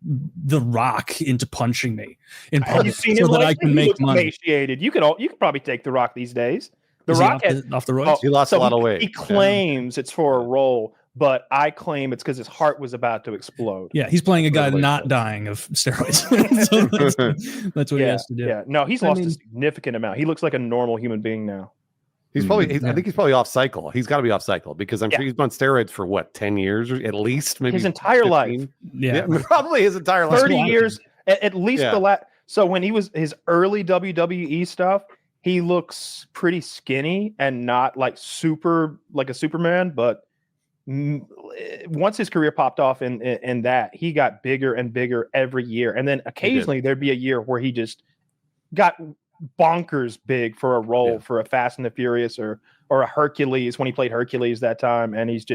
The Rock into punching me in Have you public seen so him that I lately? can He make looks money. emaciated. You could probably take The Rock these days. The Is he Rock off the roids? He lost a lot of weight. He claims it's for a role, but I claim it's because his heart was about to explode. Yeah, he's playing a guy Totally not does. dying of steroids. So that's what he has to do. Yeah, no, he's lost a significant amount. He looks like a normal human being now. He's probably. I think he's probably off cycle. He's got to be off cycle because I'm sure he's been on steroids for what 10 years or at least, maybe his entire 15? life. Yeah. Probably his entire life. 30 years at least. Yeah. So when he was his early WWE stuff, he looks pretty skinny and not like a Superman, but once his career popped off in that, he got bigger and bigger every year. And then occasionally there'd be a year where he just got bonkers big for a role for a Fast and the Furious or a Hercules when he played Hercules that time. And he's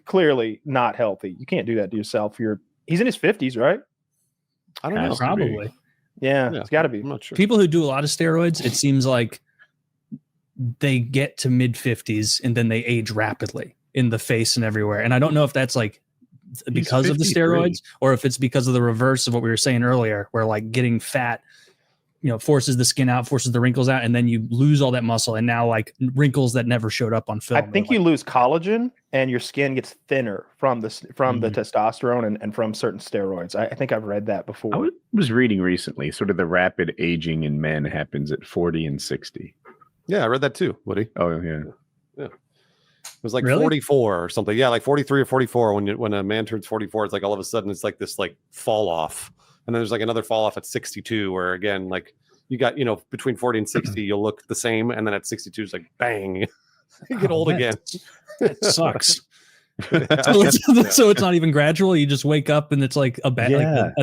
clearly not healthy. You can't do that to yourself. He's in his 50s, right? I don't know. Probably. Yeah, it's got to be. I'm not sure. People who do a lot of steroids, it seems like they get to mid 50s and then they age rapidly in the face and everywhere. And I don't know if that's like because of the steroids or if it's because of the reverse of what we were saying earlier, where like getting fat, forces the skin out, forces the wrinkles out, and then you lose all that muscle. And now like wrinkles that never showed up on film. I think you lose collagen and your skin gets thinner from the testosterone and from certain steroids. I think I've read that before. I was reading recently, sort of the rapid aging in men happens at 40 and 60. Yeah, I read that too, Woody. Oh, yeah. It was like Really? 44 or something. Yeah, like 43 or 44. When a man turns 44, it's like all of a sudden it's like this like fall off. And then there's like another fall off at 62 where again, like you got, between 40 and 60, you'll look the same. And then at 62, it's like, bang, you get old again. That sucks. So it's not even gradual. You just wake up and it's like a bad,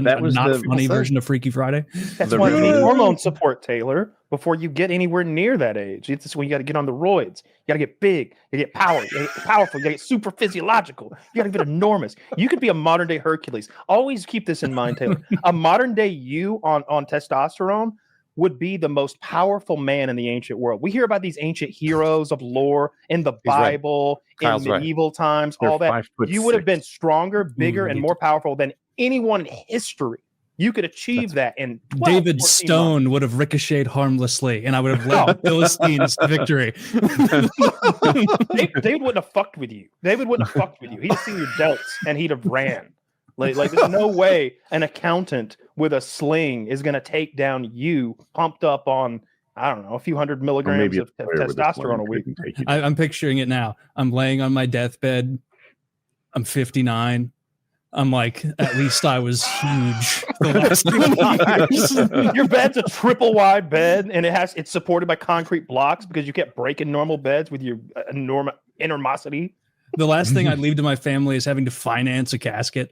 that was not funny version of Freaky Friday. That's why you need hormone support, Taylor, before you get anywhere near that age. It's when you got to get on the roids. You got to get big. You get power. You get powerful. You got to get super physiological. You got to get enormous. You could be a modern day Hercules. Always keep this in mind, Taylor. A modern day you on testosterone would be the most powerful man in the ancient world. We hear about these ancient heroes of lore in the Bible, in medieval times, all that. You would have been stronger, bigger, and more powerful than anyone in history. You could achieve that in 12, David Stone months. Would have ricocheted harmlessly, and I would have led the Philistines to victory. David wouldn't have fucked with you. David wouldn't have fucked with you. He'd have seen your delts, and he'd have ran. Like there's no way an accountant with a sling is going to take down you pumped up on, I don't know, a few hundred milligrams of testosterone a week. I'm picturing it now. I'm laying on my deathbed. I'm 59. I'm like, at least I was huge. Your bed's a triple wide bed, and it's supported by concrete blocks because you kept breaking normal beds with your enormosity. The last thing I'd leave to my family is having to finance a casket.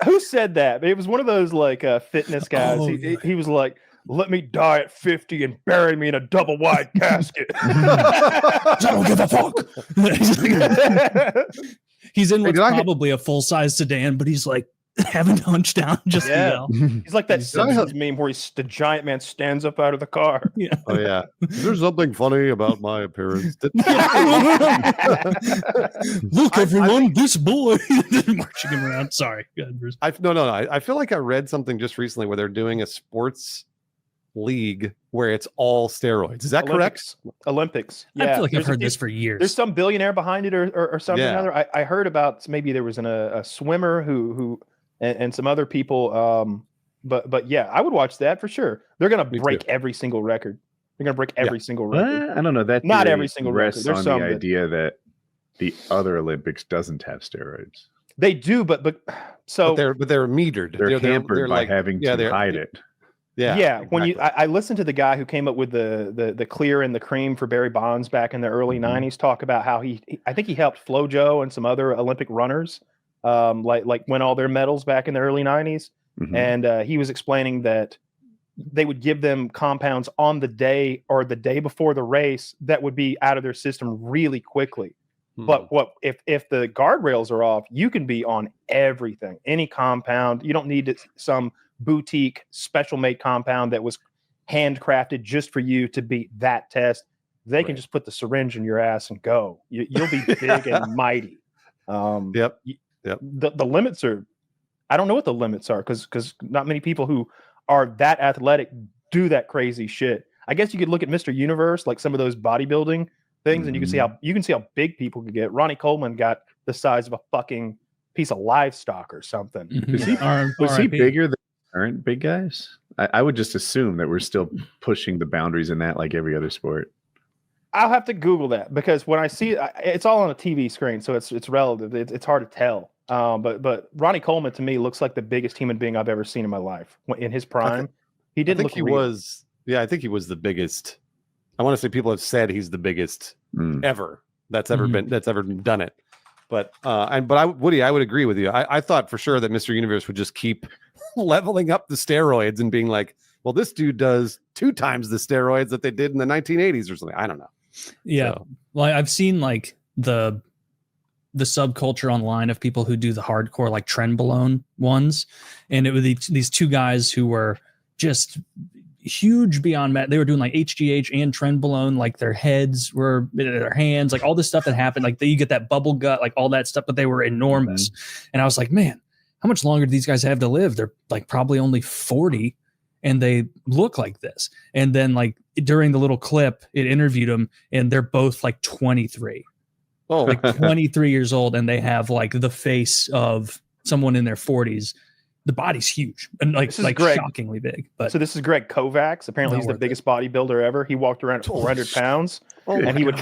Who said that? It was one of those like fitness guys. He was like, "Let me die at 50 and bury me in a double wide casket." I don't give a fuck. He's in what's probably a full size sedan, but he's like having to hunch down just to yell. He's like that Simpsons meme where the giant man stands up out of the car. Yeah. Oh yeah. Is there something funny about my appearance? Look, everyone, this boy marching him around. Sorry. No. I feel like I read something just recently where they're doing a sports league where it's all steroids. Is that correct? Olympics. Yeah. I feel like I've heard this for years. There's some billionaire behind it or something or other. I heard about maybe there was a swimmer who and some other people. But yeah, I would watch that for sure. They're gonna break every single record. They're gonna break every single record. I don't know. That not every single record. There's some idea that the other Olympics doesn't have steroids. They do, but they're metered. They're hampered by having to hide it. Yeah. When I listened to the guy who came up with the clear and the cream for Barry Bonds back in the early '90s talk about how I think he helped FloJo and some other Olympic runners like win all their medals back in the early '90s, and he was explaining that they would give them compounds on the day or the day before the race that would be out of their system really quickly. But if the guardrails are off, you can be on everything, any compound. You don't need some boutique special made compound that was handcrafted just for you to beat that test. They can just put the syringe in your ass and go. You'll be big and mighty. Yep. The limits are, I don't know what the limits are because not many people who are that athletic do that crazy shit. I guess you could look at Mr. Universe, like some of those bodybuilding things, and you can see how big people could get. Ronnie Coleman got the size of a fucking piece of livestock or something. Was he bigger than current big guys? I would just assume that we're still pushing the boundaries in that like every other sport. I'll have to Google that because when I see it, it's all on a TV screen, so it's relative. It's hard to tell. But Ronnie Coleman to me looks like the biggest human being I've ever seen in my life. In his prime, he did look. I think he was the biggest. I want to say people have said he's the biggest ever that's ever done it. But Woody, I would agree with you. I thought for sure that Mr. Universe would just keep leveling up the steroids and being like, well, this dude does 2 times the steroids that they did in the 1980s or something. I don't know. Yeah. So. Well, I've seen like the subculture online of people who do the hardcore like Trenbolone ones, and it was these 2 guys who were just huge beyond that. They were doing like HGH and Trenbolone, like their heads were their hands, like all this stuff that happened, like you get that bubble gut, like all that stuff, but they were enormous. And I was like, man, how much longer do these guys have to live? They're like probably only 40 and they look like this. And then like during the little clip, it interviewed them and they're both like 23. Oh, like 23 years old, and they have like the face of someone in their 40s. The body's huge and like shockingly big. But so this is Greg Kovacs. Apparently, he's the biggest bodybuilder ever. He walked around at 400 pounds, and he would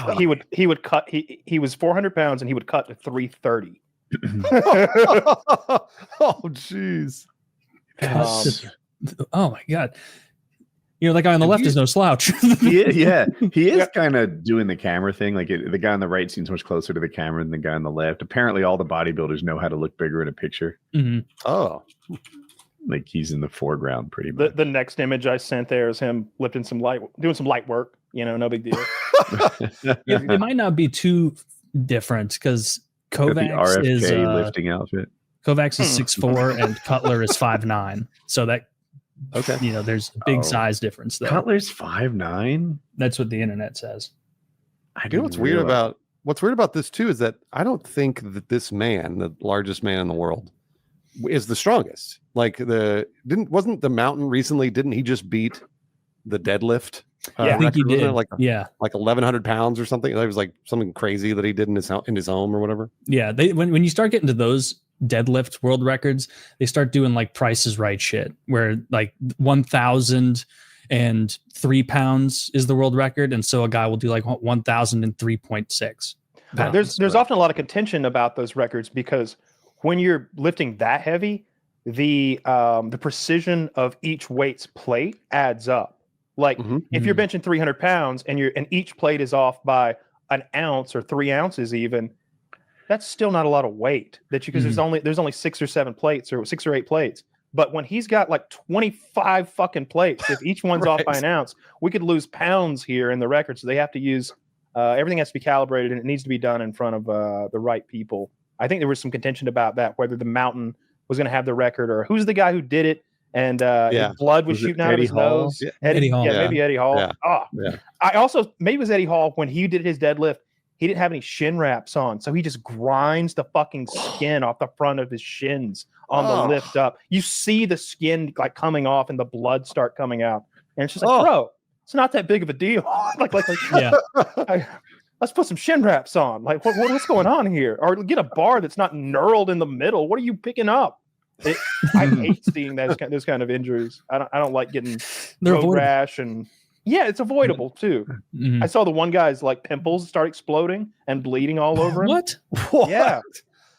cut. He was 400 pounds, and he would cut to 330. Oh, jeez. Oh my god. You know, that guy on the left is no slouch. He is kind of doing the camera thing. Like the guy on the right seems much closer to the camera than the guy on the left. Apparently, all the bodybuilders know how to look bigger in a picture. Mm-hmm. Oh, like he's in the foreground pretty much. The next image I sent there is him lifting doing some light work. You know, no big deal. It might not be too different because Kovacs is lifting outfit. Kovacs is 6'4" and Cutler is 5'9". So that. Okay. You know, there's a big size difference there. Cutler's 5'9". That's what the internet says. You know what's weird about this too is that I don't think that this man, the largest man in the world, is the strongest. Like wasn't the mountain recently? Didn't he just beat the deadlift? I think he did. Like 1,100 pounds or something. It was like something crazy that he did in his home or whatever. Yeah, when you start getting to those deadlift world records, they start doing like Price is Right shit, where like 1,003 pounds is the world record, and so a guy will do like 1,003.6. There's often a lot of contention about those records because when you're lifting that heavy, the precision of each weight's plate adds up. Like if you're benching 300 pounds and each plate is off by an ounce or 3 ounces even, that's still not a lot of weight because there's only 6 or 7 plates or 6 or 8 plates. But when he's got like 25 fucking plates, if each one's off by an ounce, we could lose pounds here in the record. So they have to use everything has to be calibrated, and it needs to be done in front of the right people. I think there was some contention about that, whether the mountain was going to have the record or who's the guy who did it. And his blood was shooting out of his nose. Yeah. Eddie Hall. Yeah, maybe Eddie Hall. Yeah. I also, maybe it was Eddie Hall when he did his deadlift. He didn't have any shin wraps on, so he just grinds the fucking skin off the front of his shins on the lift up. You see the skin like coming off and the blood start coming out, and it's just like, bro, it's not that big of a deal. Let's put some shin wraps on. Like, what's going on here? Or get a bar that's not knurled in the middle. What are you picking up? I hate seeing those kind of injuries. I don't like getting road rash and. Yeah, it's avoidable too. Mm-hmm. I saw the one guy's like pimples start exploding and bleeding all over him. What? Yeah,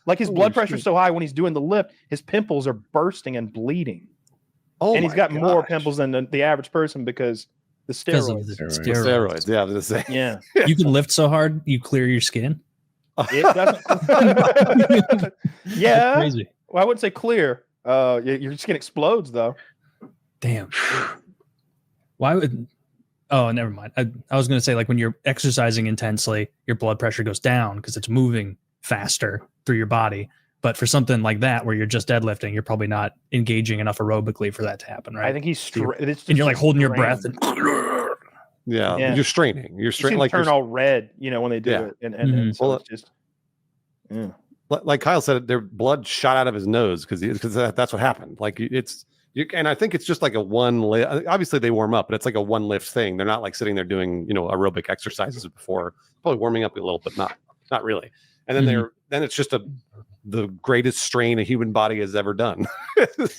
like his blood pressure's so high when he's doing the lift, his pimples are bursting and bleeding. And he's got more pimples than the average person because the steroids. Steroids. Yeah, I was gonna say. Yeah, you can lift so hard you clear your skin. It doesn't. Yeah, that's crazy. Well, I wouldn't say clear. Your skin explodes though. Damn. Why would? Oh, never mind. I was going to say, like, when you're exercising intensely, your blood pressure goes down because it's moving faster through your body. But for something like that, where you're just deadlifting, you're probably not engaging enough aerobically for that to happen, right? I think and you're like holding your breath. And yeah, you're straining. You're straining. Like turn all red, when they do it. And so it's just. Yeah. like Kyle said, their blood shot out of his nose because that's what happened. Like and I think it's just like a one lift. Obviously they warm up, but it's like a one lift thing. They're not like sitting there doing, aerobic exercises before, probably warming up a little, but not really. And then then it's just the greatest strain a human body has ever done.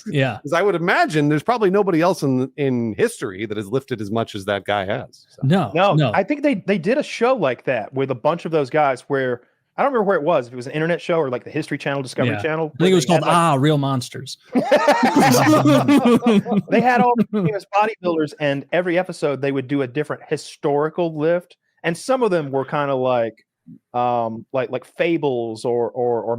Yeah. Because I would imagine there's probably nobody else in history that has lifted as much as that guy has. So. No. I think they did a show like that with a bunch of those guys where I don't remember where it was, if it was an internet show or like the History Channel, Discovery Channel. I think it was called Real Monsters. They had all the famous bodybuilders, and every episode they would do a different historical lift. And some of them were kind of like fables or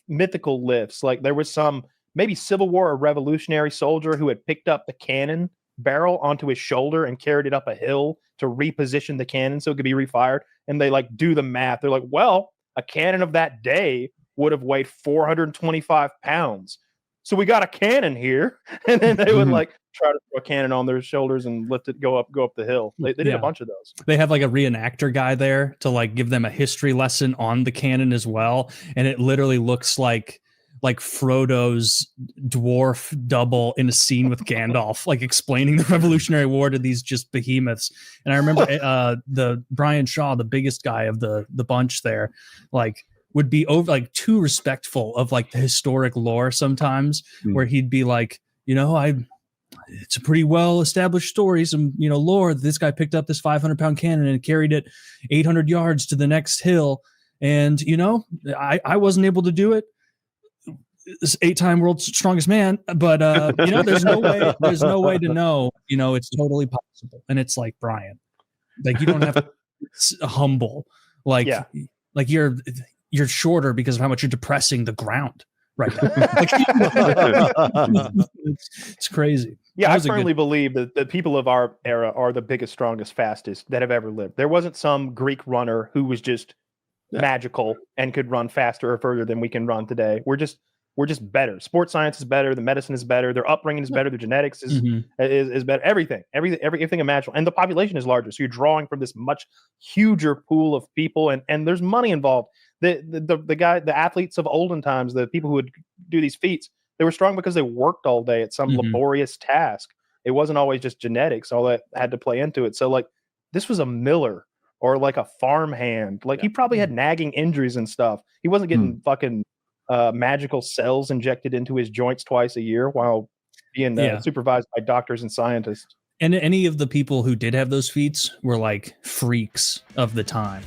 mythical lifts. Like there was some maybe Civil War or Revolutionary soldier who had picked up the cannon barrel onto his shoulder and carried it up a hill to reposition the cannon so it could be refired. And they like do the math. They're like, well, a cannon of that day would have weighed 425 pounds. So we got a cannon here. And then they would like try to throw a cannon on their shoulders and lift it, go up the hill. They did a bunch of those. They have like a reenactor guy there to like give them a history lesson on the cannon as well. And it literally looks like Frodo's dwarf double in a scene with Gandalf, like explaining the Revolutionary War to these just behemoths. And I remember the Brian Shaw, the biggest guy of the bunch there, like would be over like too respectful of like the historic lore sometimes, where he'd be like, it's a pretty well established story, some lore. This guy picked up this 500-pound cannon and carried it 800 yards to the next hill, and I wasn't able to do it. This 8-time world's strongest man, but there's no way to know, it's totally possible. And it's like, Brian, like you don't have to humble, like you're shorter because of how much you're depressing the ground right now. It's crazy. Yeah, I firmly believe that the people of our era are the biggest, strongest, fastest that have ever lived. There wasn't some Greek runner who was just magical and could run faster or further than we can run today. We're just better. Sports science is better. The medicine is better. Their upbringing is better. Their genetics is better. Everything imaginable. And the population is larger. So you're drawing from this much huger pool of people, and there's money involved. The athletes of olden times, the people who would do these feats, they were strong because they worked all day at some laborious task. It wasn't always just genetics. All that had to play into it. So like this was a miller or like a farmhand. Like he probably had nagging injuries and stuff. He wasn't getting fucking magical cells injected into his joints twice a year while being supervised by doctors and scientists. And any of the people who did have those feats were like freaks of the time.